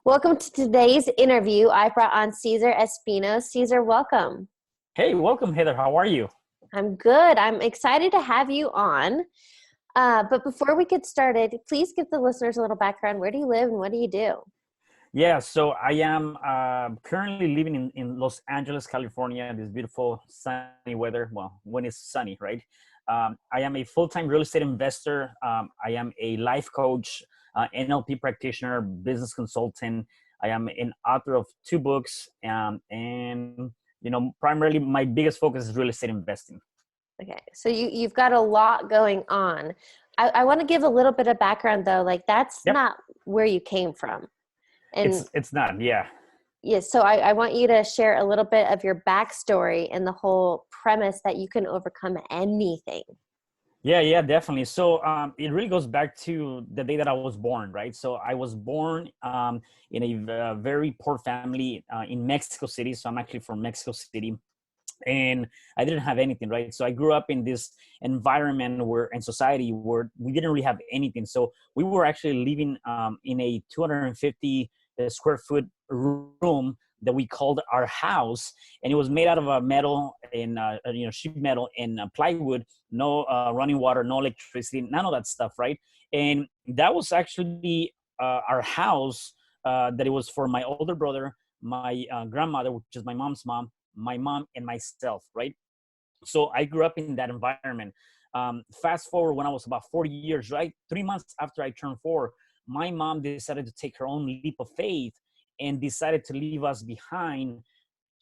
Welcome to today's interview. I brought on Cesar Espino. Cesar, welcome. Hey, welcome, Heather. How are you? I'm good. I'm excited to have you on. But before we get started, please give the listeners a little background. Where do you live and what do you do? Yeah, so I am currently living in Los Angeles, California, this beautiful sunny weather. Well, when it's sunny, right? I am a full-time real estate investor. I am a life coach, NLP practitioner, business consultant. I am an author of two books, and primarily my biggest focus is real estate investing. Okay, so you've got a lot going on. I want to give a little bit of background though. Like that's Yep, not where you came from. And it's not. Yeah. yes, so I want you to share a little bit of your backstory and the whole premise that you can overcome anything. Yeah, definitely. So it really goes back to the day that I was born, right? So I was born in a very poor family in Mexico City. So I'm actually from Mexico City, and I didn't have anything, right? So I grew up in this environment where, in society, where we didn't really have anything. So we were actually living in a 250 square foot room that we called our house, and it was made out of a metal and sheet metal and plywood. No running water, no electricity, none of that stuff, right? And that was actually our house. That it was for my older brother, my grandmother, which is my mom's mom, my mom, and myself, right? So I grew up in that environment. Fast forward when I was about 40 years, right? 3 months after I turned 4, my mom decided to take her own leap of faith and decided to leave us behind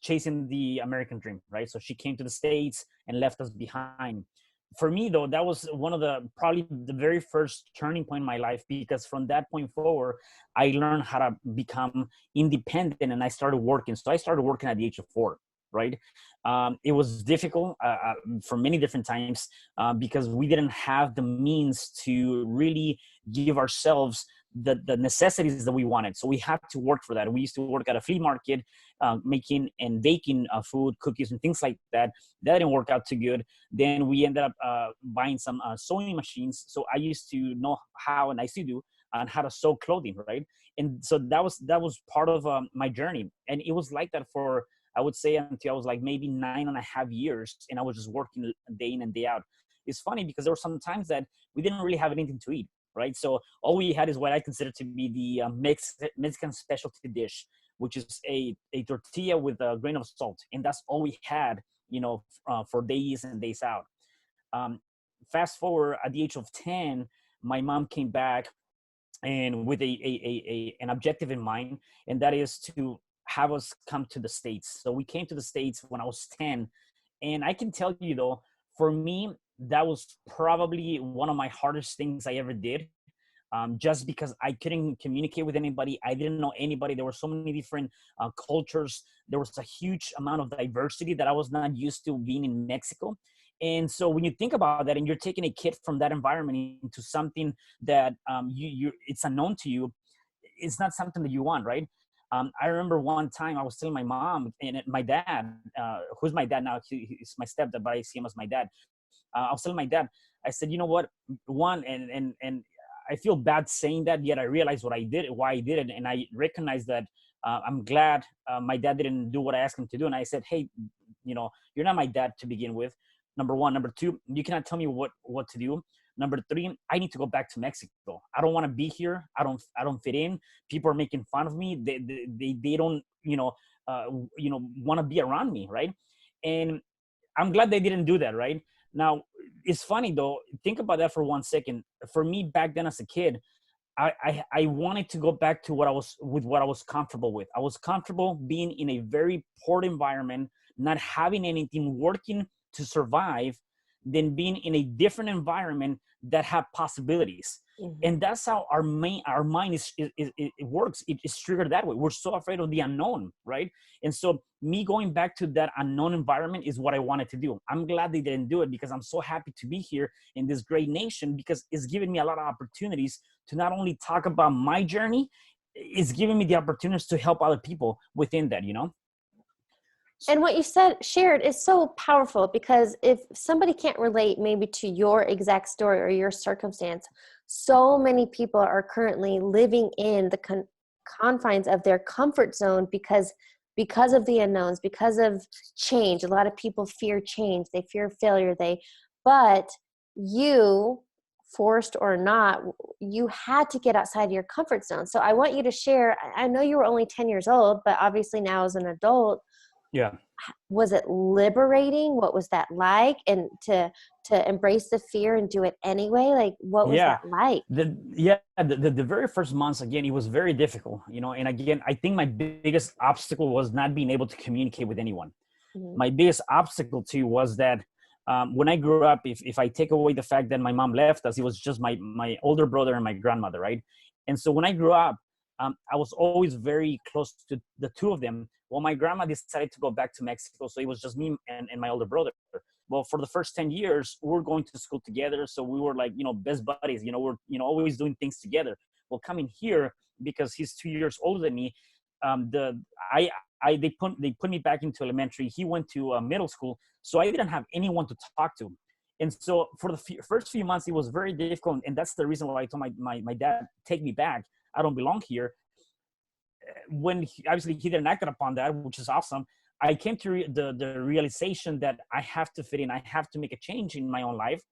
chasing the American dream, right? So she came to the States and left us behind. For me, though, that was one of the probably the very first turning point in my life, because from that point forward, I learned how to become independent and I started working. So I started working at the age of 4, right? It was difficult for many different times because we didn't have the means to really give ourselves the necessities that we wanted. So we had to work for that. We used to work at a flea market, making and baking food, cookies, and things like that. That didn't work out too good. Then we ended up buying some sewing machines. So I used to know how, and I still do, on how to sew clothing, right? And so that was part of my journey. And it was like that for, I would say, until I was like maybe 9.5 years, and I was just working day in and day out. It's funny because there were some times that we didn't really have anything to eat, right? So all we had is what I consider to be the Mexican specialty dish, which is a tortilla with a grain of salt. And that's all we had, for days and days out. Um, Fast forward at the age of 10, my mom came back and with an objective in mind, and that is to have us come to the States. So we came to the States when I was 10. And I can tell you though, for me, that was probably one of my hardest things I ever did. Just because I couldn't communicate with anybody. I didn't know anybody. There were so many different cultures. There was a huge amount of diversity that I was not used to being in Mexico. And so when you think about that and you're taking a kid from that environment into something that it's unknown to you, it's not something that you want, right? I remember one time I was telling my mom and my dad, who's my dad now, he's my stepdad, but I see him as my dad. I was telling my dad, I said, you know what, one, and I feel bad saying that, yet I realized what I did, why I did it. And I recognize that I'm glad my dad didn't do what I asked him to do. And I said, hey, you're not my dad to begin with. Number one. Number two, you cannot tell me what to do. Number three, I need to go back to Mexico. I don't want to be here. I don't fit in. People are making fun of me. They don't, want to be around me. Right. And I'm glad they didn't do that. Right. Now, it's funny though. Think about that for 1 second. For me back then as a kid, I wanted to go back to what I was comfortable with. I was comfortable being in a very poor environment, not having anything, working to survive, than being in a different environment that have possibilities. Mhm. And that's how our mind it works. It's triggered that way. We're so afraid of the unknown, right? And so me going back to that unknown environment is what I wanted to do. I'm glad they didn't do it, because I'm so happy to be here in this great nation, because it's given me a lot of opportunities to not only talk about my journey, it's giving me the opportunities to help other people within that. And what you shared is so powerful, because if somebody can't relate maybe to your exact story or your circumstance, so many people are currently living in confines of their comfort zone because of the unknowns, because of change. A lot of people fear change. They fear failure. But you, forced or not, you had to get outside your comfort zone. So I want you to share. I know you were only 10 years old, but obviously now as an adult, Yeah. was it liberating? What was that like? And to embrace the fear and do it anyway, like what was Yeah. that like? The very first months, again, it was very difficult, and again, I think my biggest obstacle was not being able to communicate with anyone. Mm-hmm. My biggest obstacle too was that when I grew up, if I take away the fact that my mom left us, it was just my older brother and my grandmother, right? And so when I grew up, I was always very close to the two of them. Well, my grandma decided to go back to Mexico, so it was just me and my older brother. Well, for the first 10 years, we were going to school together, so we were like, best buddies. We're always doing things together. Well, coming here, because he's 2 years older than me, they put me back into elementary. He went to middle school, so I didn't have anyone to talk to. And so for the first few months, it was very difficult. And that's the reason why I told my dad, take me back. I don't belong here. When obviously he didn't act upon that, which is awesome. I came to the realization that I have to fit in. I have to make a change in my own life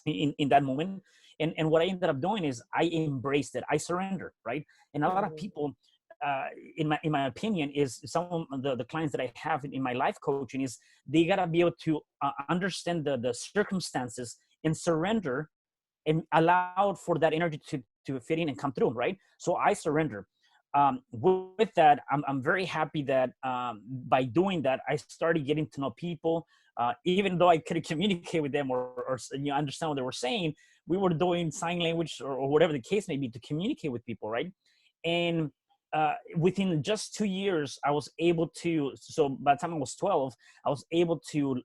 in that moment. And what I ended up doing is I embraced it. I surrendered, right? And a lot of people, in my opinion, is some of the clients that I have in my life coaching is they gotta be able to understand the circumstances and surrender and allow for that energy to fit in and come through, right? So I surrender. With that, I'm very happy that by doing that, I started getting to know people. Even though I couldn't communicate with them or understand what they were saying, we were doing sign language or whatever the case may be to communicate with people, right? And within just 2 years, I was able to. So by the time I was 12, I was able to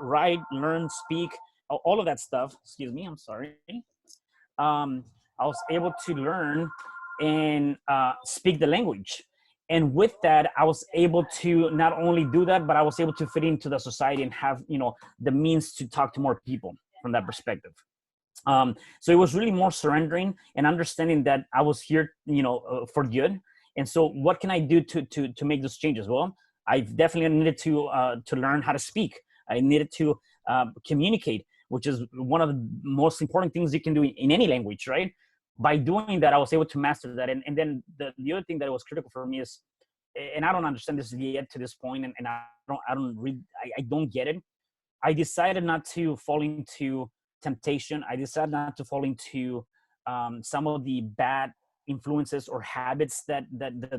write, learn, speak, all of that stuff. Excuse me, I'm sorry. I was able to learn and speak the language. And with that, I was able to not only do that, but I was able to fit into the society and have, the means to talk to more people from that perspective. So it was really more surrendering and understanding that I was here, for good. And so what can I do to make those changes? Well, I definitely needed to learn how to speak. I needed to communicate, which is one of the most important things you can do in any language, right? By doing that, I was able to master that. And then the other thing that was critical for me is, and I don't understand this yet to this point, and I don't get it. I decided not to fall into temptation. I decided not to fall into some of the bad influences or habits that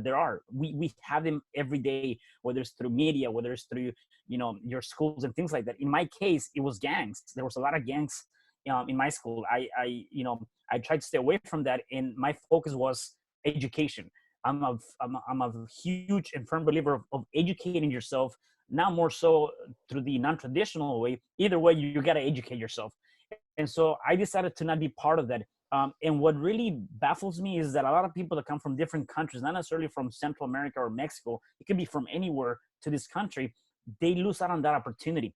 there are. We have them every day, whether it's through media, whether it's through your schools and things like that. In my case, it was gangs. There was a lot of gangs in my school. I tried to stay away from that, and my focus was education. I'm a huge and firm believer of educating yourself, now more so through the non-traditional way. Either way, you got to educate yourself. And so I decided to not be part of that. And what really baffles me is that a lot of people that come from different countries, not necessarily from Central America or Mexico, it could be from anywhere to this country, they lose out on that opportunity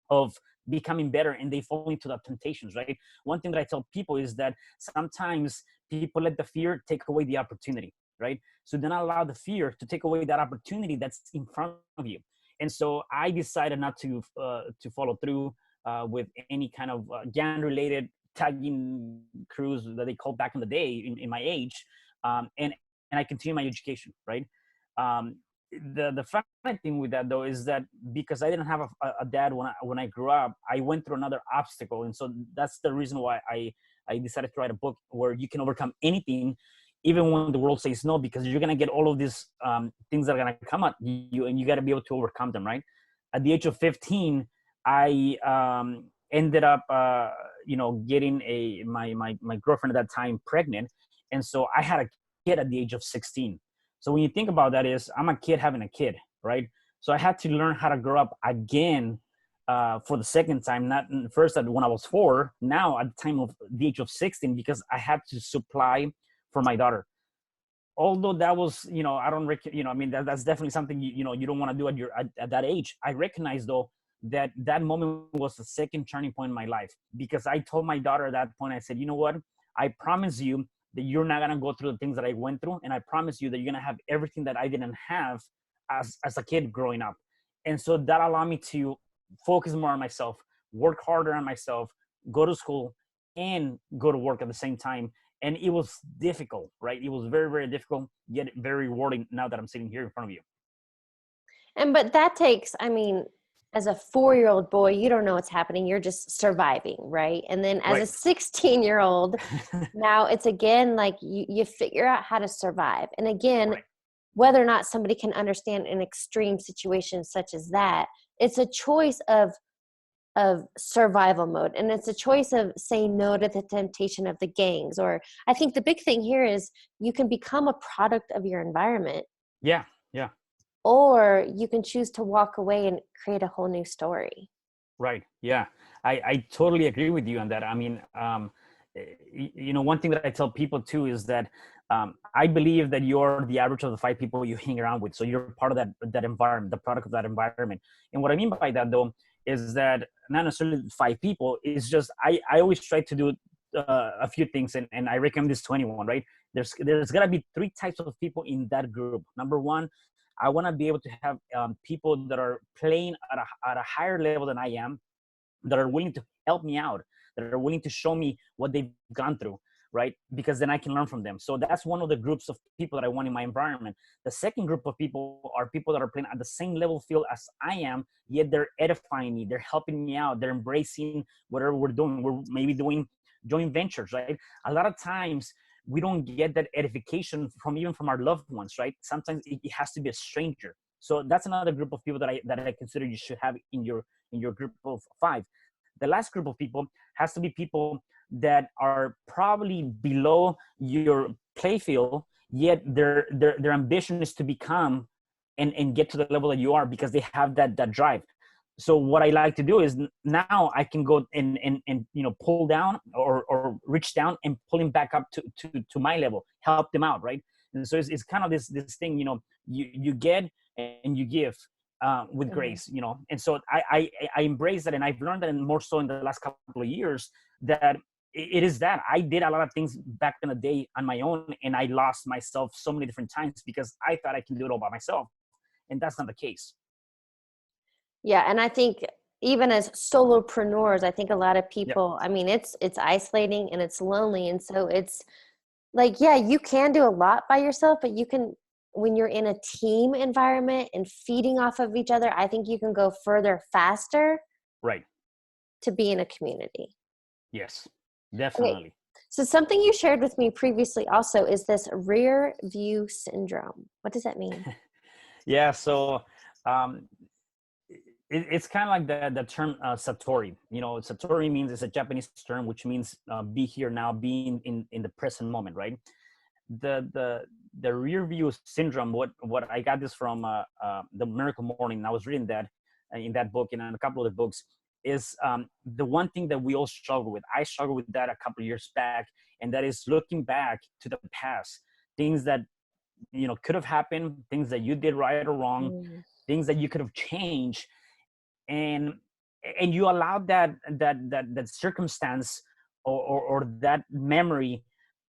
of becoming better, and they fall into the temptations, right? One thing that I tell people is that sometimes people let the fear take away the opportunity, right? So do not allow the fear to take away that opportunity that's in front of you. And so I decided not to follow through with any kind of gang-related tagging crews that they called back in the day in my age, and I continue my education, right? Um, the funny thing with that though is that because I didn't have a dad when I grew up, I went through another obstacle, and so that's the reason why I decided to write a book where you can overcome anything, even when the world says no, because you're gonna get all of these things that are gonna come at you, and you got to be able to overcome them, right? At the age of 15, I ended up, getting my girlfriend at that time pregnant, and so I had a kid at the age of 16. So when you think about that, is I'm a kid having a kid, right? So I had to learn how to grow up again for the second time, not first when I was 4, now at the time of the age of 16, because I had to supply for my daughter. Although that was, I don't, I mean, that's definitely something, you don't want to do at that age. I recognize though, that moment was the second turning point in my life, because I told my daughter at that point, I said, you know what? I promise you that you're not gonna go through the things that I went through, and I promise you that you're gonna have everything that I didn't have as a kid growing up. And so that allowed me to focus more on myself, work harder on myself, go to school, and go to work at the same time. And it was difficult, right? It was very, very difficult, yet very rewarding now that I'm sitting here in front of you. And but that takes, I mean, as a 4-year-old boy, you don't know what's happening. You're just surviving, right? And then as a Right. 16-year-old, now it's again like you figure out how to survive. And again, Right. whether or not somebody can understand an extreme situation such as that, it's a choice of survival mode, and it's a choice of saying no to the temptation of the gangs. Or I think the big thing here is you can become a product of your environment, Yeah. Yeah. or you can choose to walk away and create a whole new story. Right. Yeah. I totally agree with you on that. I mean, one thing that I tell people too is that I believe that you're the average of the 5 people you hang around with. So you're part of that environment, the product of that environment. And what I mean by that, though, is that not necessarily 5 people. It's just I always try to do a few things, and I recommend this to anyone. Right? There's gotta be 3 types of people in that group. Number one, I want to be able to have people that are playing at a higher level than I am, that are willing to help me out, that are willing to show me what they've gone through, right? Because then I can learn from them. So that's one of the groups of people that I want in my environment. The second group of people are people that are playing at the same level field as I am, yet they're edifying me, they're helping me out, they're embracing whatever we're doing. We're maybe doing joint ventures, right? A lot of times we don't get that edification from even from our loved ones, right? Sometimes it has to be a stranger. So that's another group of people that I consider you should have in your group of 5. The last group of people has to be people that are probably below your playfield, yet their ambition is to become and get to the level that you are, because they have that drive. So what I like to do is now I can go and pull down or reach down and pull him back up to my level, help them out, right? And so it's kind of this thing, you get and you give with grace, and so I embrace that, and I've learned that, and more so in the last couple of years, that it is that I did a lot of things back in the day on my own, and I lost myself so many different times because I thought I can do it all by myself, and that's not the case. Yeah, and I think even as solopreneurs, I think a lot of Yeah. people, I mean, it's isolating and it's lonely. And so it's like, yeah, you can do a lot by yourself, but you can, when you're in a team environment and feeding off of each other, I think you can go further faster Right. to be in a community. Yes, Okay. definitely. So something you shared with me previously also is this rear view syndrome. What does that mean? Yeah. So um, it's kind of like the term satori. Satori means, it's a Japanese term which means be here now, being in the present moment, right? The rear view syndrome, what I got this from the Miracle Morning, and I was reading that in that book and in a couple of the books, is the one thing that we all struggle with. I struggled with that a couple of years back, and that is looking back to the past, things that could have happened, things that you did right or wrong, Mm. things that you could have changed, and you allowed that circumstance or that memory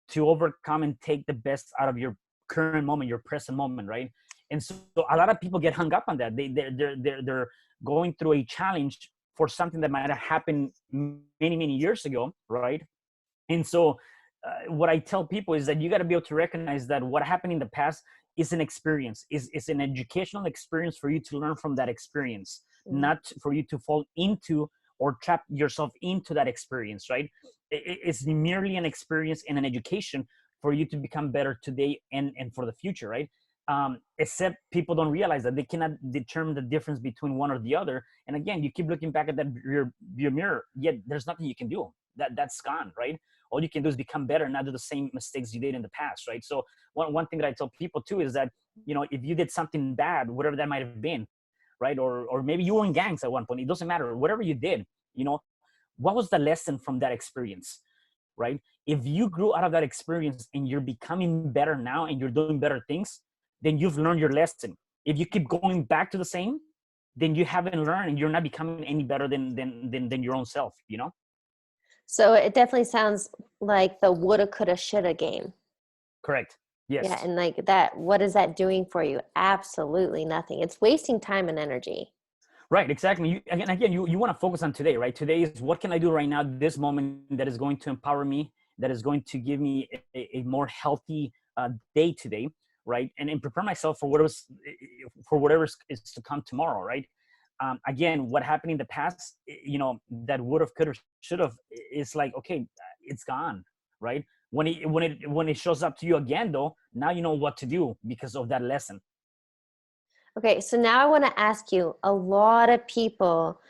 to overcome and take the best out of your current moment, your present moment, right? And so a lot of people get hung up on that. They're going through a challenge for something that might have happened many years ago, right? And so what I tell people is that you got to be able to recognize that what happened in the past is an experience, is an educational experience for you to learn from that experience, Mm. not for you to fall into or trap yourself into that experience, right? It's merely an experience and an education for you to become better today and for the future, right? Except people don't realize that they cannot determine the difference between one or the other. And again, you keep looking back at that your mirror, yet there's nothing you can do. That's gone, right? All you can do is become better and not do the same mistakes you did in the past, right? So one thing that I tell people too is that, if you did something bad, whatever that might have been, right? Or maybe you were in gangs at one point, it doesn't matter. Whatever you did, what was the lesson from that experience, right? If you grew out of that experience and you're becoming better now and you're doing better things, then you've learned your lesson. If you keep going back to the same, then you haven't learned and you're not becoming any better than your own self, So it definitely sounds like the woulda, coulda, shoulda game. Correct. Yeah. Yes. And like that, what is that doing for you? Absolutely nothing. It's wasting time and energy. Right, exactly. You want to focus on today, right? Today is what can I do right now, this moment, that is going to empower me, that is going to give me a more healthy day today, right? And prepare myself for whatever is to come tomorrow, right? Again, what happened in the past, that would have, could have, should have, is like, okay, it's gone, right? When it shows up to you again, though, now you know what to do because of that lesson. Okay, so now I want to ask you, a lot of people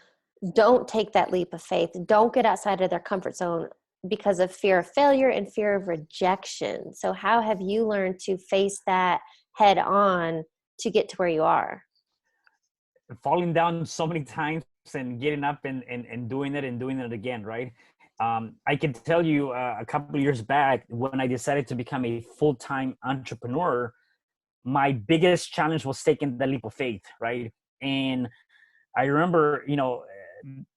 don't take that leap of faith, don't get outside of their comfort zone because of fear of failure and fear of rejection. So how have you learned to face that head on to get to where you are? Falling down so many times and getting up and doing it again, right? I can tell you, a couple of years back, when I decided to become a full-time entrepreneur, my biggest challenge was taking the leap of faith, right? And I remember,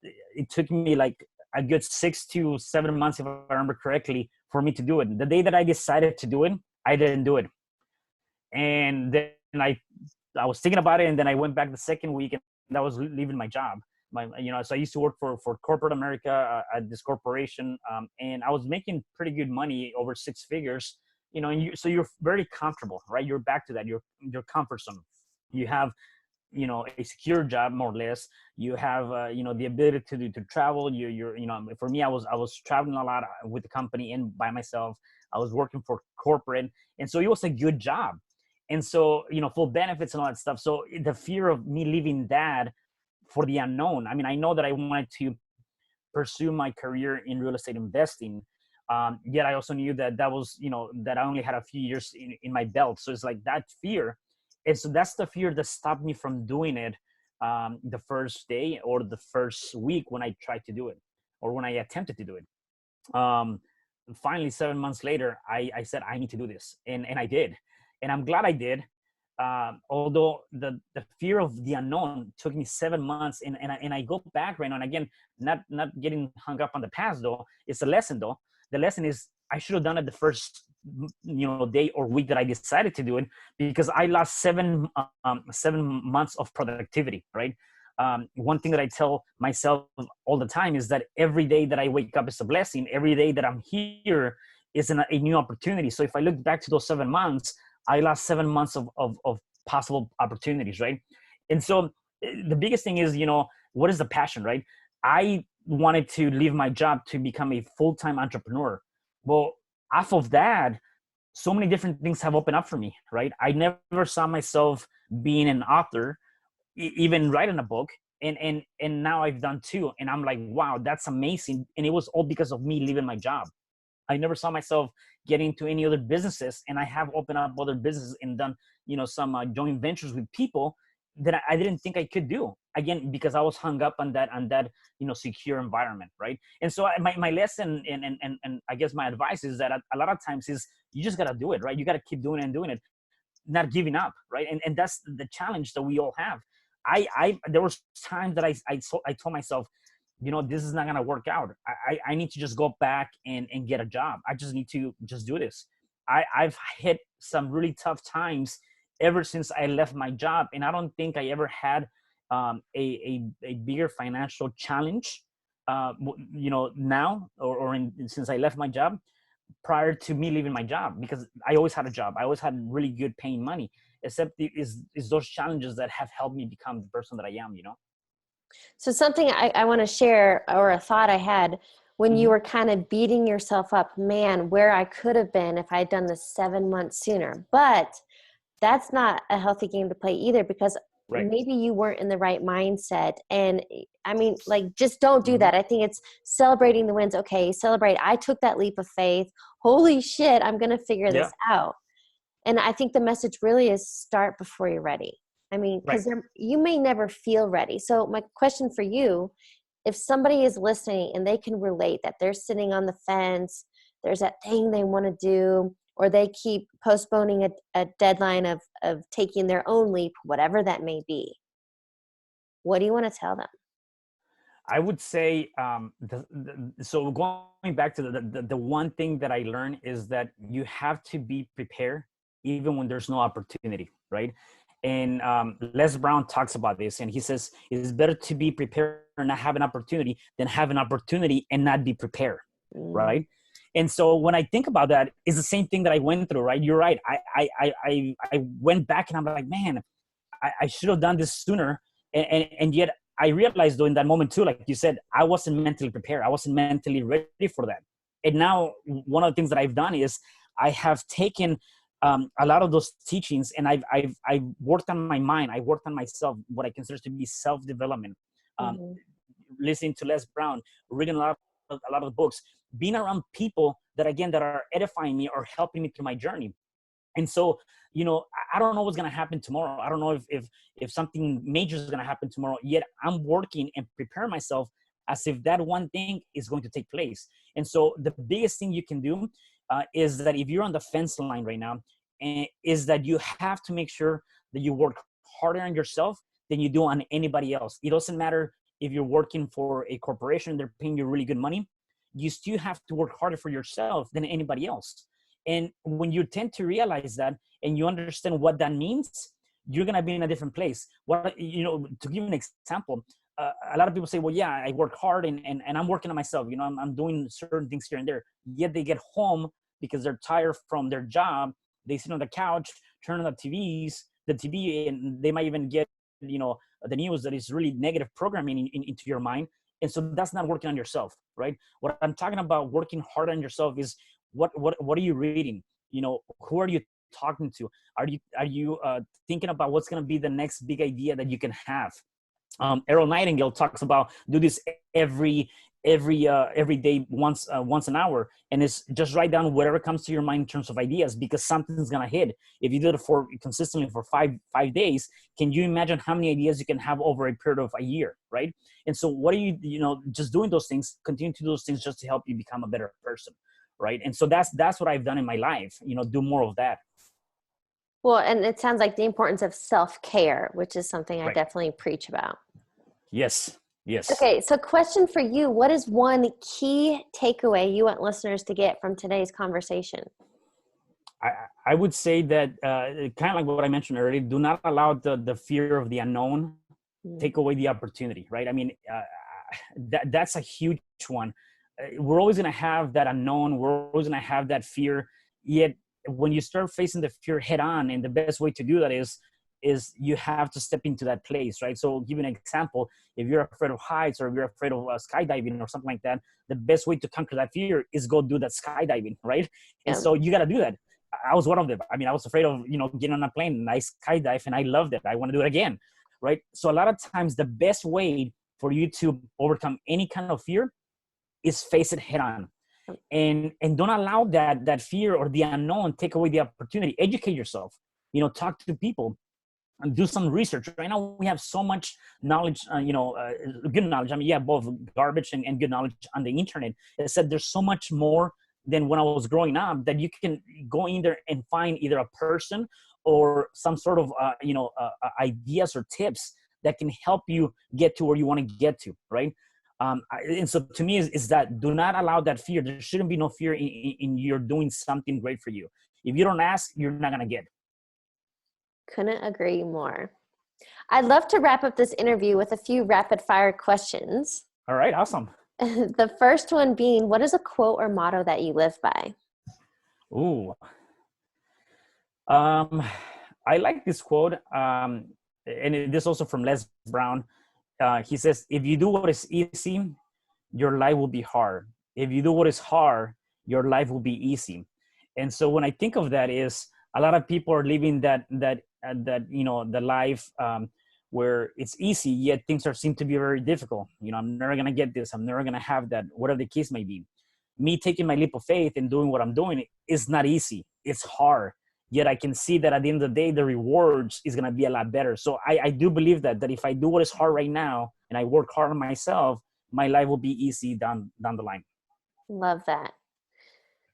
it took me like a good 6 to 7 months, if I remember correctly, for me to do it. The day that I decided to do it, I didn't do it. And then I was thinking about it, and then I went back the second week, and I was leaving my job. So I used to work for corporate America, at this corporation, and I was making pretty good money, over six figures. So you're very comfortable, right? You're back to that. Your comfort zone. You have, a secure job, more or less. You have, the ability to travel. For me, I was traveling a lot with the company and by myself. I was working for corporate, and so it was a good job. And so, full benefits and all that stuff. So the fear of me leaving that for the unknown, I mean, I know that I wanted to pursue my career in real estate investing. Yet I also knew that was, that I only had a few years in my belt. So it's like that fear. And so that's the fear that stopped me from doing it, the first day or the first week when I tried to do it, or when I attempted to do it. um, Finally, 7 months later, I said, I need to do this. And I did. And I'm glad I did. Although the fear of the unknown took me 7 months, and I go back right now. And again, not getting hung up on the past, though. It's a lesson, though. The lesson is, I should have done it the first day or week that I decided to do it, because I lost 7 months of productivity, right? One thing that I tell myself all the time is that every day that I wake up is a blessing. Every day that I'm here is a new opportunity. So if I look back to those 7 months, I lost 7 months of possible opportunities, right? And so the biggest thing is, what is the passion, right? I wanted to leave my job to become a full-time entrepreneur. Well, off of that, so many different things have opened up for me, right? I never saw myself being an author, even writing a book. And now I've done two, and I'm like, wow, that's amazing. And it was all because of me leaving my job. I never saw myself getting into any other businesses, and I have opened up other businesses and done, some joint ventures with people that I didn't think I could do. Again, because I was hung up on that secure environment, right? And so my lesson, and I guess my advice is that a lot of times is, you just gotta do it, right? You gotta keep doing it and doing it, not giving up, right? And that's the challenge that we all have. I there was times that I told myself, this is not gonna work out. I need to just go back and get a job. I just need to just do this. I've hit some really tough times ever since I left my job, and I don't think I ever had a bigger financial challenge, now, since I left my job, prior to me leaving my job, because I always had a job. I always had really good paying money, except is those challenges that have helped me become the person that I am. So something I want to share, or a thought I had when you Hmm. were kind of beating yourself up, man, where I could have been if I had done this 7 months sooner. But that's not a healthy game to play either, because Right. maybe you weren't in the right mindset. And I mean, like, just don't do Hmm. that. I think it's celebrating the wins. Okay, celebrate. I took that leap of faith. Holy shit, I'm going to figure Yeah. this out. And I think the message really is, start before you're ready. I mean, Right. because you may never feel ready. So my question for you, if somebody is listening and they can relate that they're sitting on the fence, there's that thing they want to do, or they keep postponing a deadline of taking their own leap, whatever that may be, what do you want to tell them? I would say, so going back to the one thing that I learned is that you have to be prepared even when there's no opportunity, right? And Les Brown talks about this, and he says it's better to be prepared and not have an opportunity than have an opportunity and not be prepared, Mm. right? And so when I think about that, it's the same thing that I went through, right? You're right. I went back and I'm like, man, I should have done this sooner. And yet I realized though in that moment too, like you said, I wasn't mentally prepared. I wasn't mentally ready for that. And now one of the things that I've done is I have taken a lot of those teachings and I've worked on my mind. I worked on myself, what I consider to be self-development, um, Mhm. listening to Les Brown, reading a lot of books, being around people that again, that are edifying me or helping me through my journey. And so, I don't know what's going to happen tomorrow. I don't know if something major is going to happen tomorrow, yet I'm working and preparing myself as if that one thing is going to take place. And so the biggest thing you can do is that if you're on the fence line right now, is that you have to make sure that you work harder on yourself than you do on anybody else. It doesn't matter if you're working for a corporation, they're paying you really good money. You still have to work harder for yourself than anybody else. And when you tend to realize that and you understand what that means, you're going to be in a different place. To give an example, a lot of people say, well, yeah, I work hard and I'm working on myself. I'm doing certain things here and there. Yet they get home because they're tired from their job. They sit on the couch, turn on the TV, and they might even get, the news that is really negative programming into your mind. And so that's not working on yourself, right? What I'm talking about working hard on yourself is what are you reading? Who are you talking to? Are you thinking about what's going to be the next big idea that you can have? Errol Nightingale talks about do this every day, once an hour, and it's just write down whatever comes to your mind in terms of ideas, because something's gonna hit. If you do it for consistently for five days, can you imagine how many ideas you can have over a period of a year, right? And so what are just doing those things, continue to do those things just to help you become a better person, right? And so that's what I've done in my life, do more of that. Well, and it sounds like the importance of self-care, which is something I Right. definitely preach about. Yes. Yes. Okay, so question for you. What is one key takeaway you want listeners to get from today's conversation? I, I would say that kind of like what I mentioned earlier, do not allow the fear of the unknown Mm. take away the opportunity, right? I mean, that's a huge one. We're always going to have that unknown. We're always going to have that fear. Yet when you start facing the fear head on, and the best way to do that is you have to step into that place, right? So I'll give you an example. If you're afraid of heights or if you're afraid of skydiving or something like that, the best way to conquer that fear is go do that skydiving, right? And Yeah. so you got to do that. I was one of them. I mean, I was afraid of, getting on a plane and I skydive and I loved it. I want to do it again, right? So a lot of times the best way for you to overcome any kind of fear is face it head on, and don't allow that fear or the unknown take away the opportunity. Educate yourself, talk to people and do some research. Right now we have so much knowledge, good knowledge. I mean, yeah, both garbage and good knowledge on the internet. It said there's so much more than when I was growing up that you can go in there and find either a person or some sort of ideas or tips that can help you get to where you want to get to, right? And so to me is that do not allow that fear. There shouldn't be no fear in you're doing something great for you. If you don't ask, you're not gonna get. Couldn't agree more. I'd love to wrap up this interview with a few rapid fire questions. All right, awesome. The first one being, what is a quote or motto that you live by? Ooh. Um, I like this quote, and this also from Les Brown. He says, "If you do what is easy, your life will be hard. If you do what is hard, your life will be easy." And so when I think of that, is a lot of people are living the life where it's easy, yet things seem to be very difficult. I'm never gonna get this. I'm never gonna have that. Whatever the case may be. Me taking my leap of faith and doing what I'm doing is not easy. It's hard. Yet I can see that at the end of the day, the rewards is going to be a lot better. So I do believe that if I do what is hard right now and I work hard on myself, my life will be easy down the line. Love that.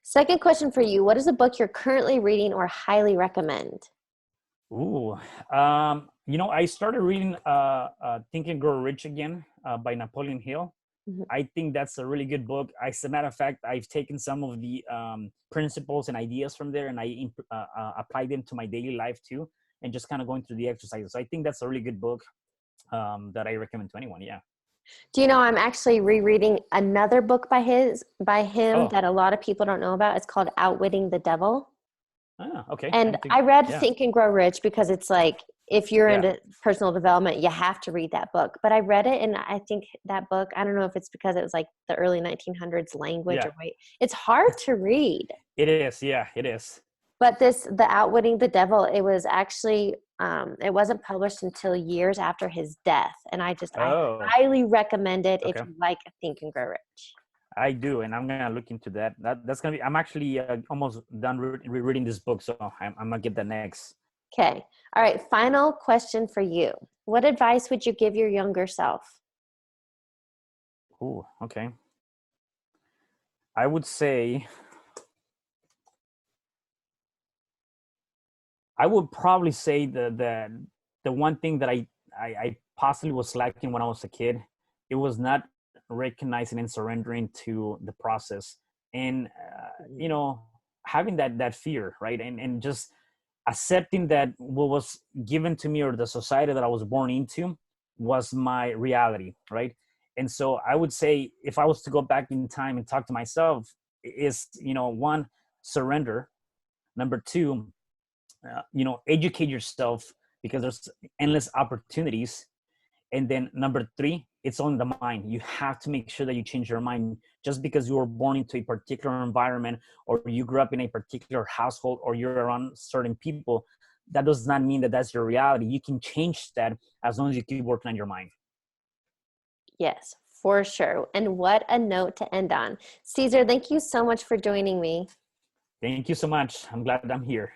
Second question for you. What is a book you're currently reading or highly recommend? Ooh, I started reading Think and Grow Rich Again by Napoleon Hill. Mhm. I think that's a really good book. As a matter of fact, I've taken some of the principles and ideas from there, and I applied them to my daily life too, and just kind of going through the exercises. So I think that's a really good book that I recommend to anyone. Yeah. Do you know I'm actually rereading another book by him Oh, that a lot of people don't know about? It's called Outwitting the Devil. okay. I And don't think. I read Yeah, Think and Grow Rich because it's like, if you're yeah, into personal development, you have to read that book. But I read it, and I think that book, I don't know if it's because it was like the early 1900s language yeah. or wait, it's hard to read. It is. Yeah, it is. But the Outwitting the Devil, it was actually, it wasn't published until years after his death. And I Oh, highly recommend it if okay. you like Think and Grow Rich. I do, and I'm gonna look into that. That's gonna be. I'm actually almost done reading this book, so I'm gonna get that next. Okay. All right. Final question for you. What advice would you give your younger self? Ooh, okay. I would say I would probably say the one thing that I possibly was lacking when I was a kid, it was not recognizing and surrendering to the process, and having that fear, right, and just accepting that what was given to me or the society that I was born into was my reality, right? And so I would say if I was to go back in time and talk to myself, is one, surrender. Number two, educate yourself because there's endless opportunities. And then number three, it's on the mind. You have to make sure that you change your mind. Just because you were born into a particular environment, or you grew up in a particular household, or you're around certain people, that does not mean that that's your reality. You can change that as long as you keep working on your mind. Yes, for sure. And what a note to end on. Cesar, thank you so much for joining me. Thank you so much. I'm glad I'm here.